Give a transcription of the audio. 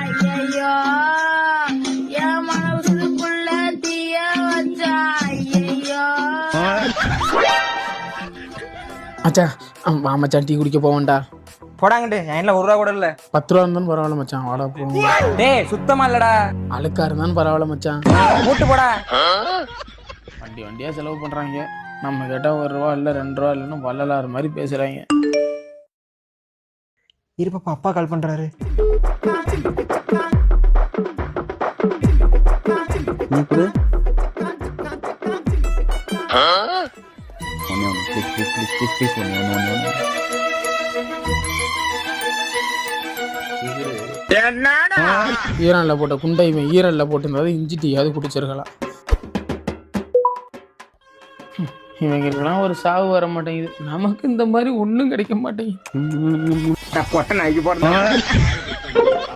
ஐயோ என் மனசுக்குள்ள தீய வச்சா ஐயோ. மச்சான் வா மச்சான், டீ குடிக்க போவேன்டா. போடாங்கட்டு என்ல 1 ரூபா கூட இல்ல. 10 ரூபா இருந்தாலும் பரவாயில்ல மச்சான், வாடா போவோம். டேய் சுத்தமா இல்லடா. அழுக்கா இருந்தாலும் பரவாயில்ல மச்சான், கூட்டு போடா. வண்டியா செலவு பண்றாங்க. நம்ம கேட்டா 1 ரூபா இல்ல 2 ரூபா இல்லைன்னு வள்ளலார் மாதிரி பேசுறாங்க. இருப்பா, அப்பா கால் பண்றாரு. நீ கொடு. ப்ளீஸ் ஈரல்ல போட்ட குண்டை இவன் ஈரல்ல போட்டிருந்தது இஞ்சி டீயாவது குடிச்சிருக்கலாம். இவங்களுக்கெல்லாம் ஒரு சாவு வர மாட்டேங்குது, நமக்கு இந்த மாதிரி ஒன்றும் கிடைக்க மாட்டேங்குது. பொட்டை நாய்க்கு போடுறேன்.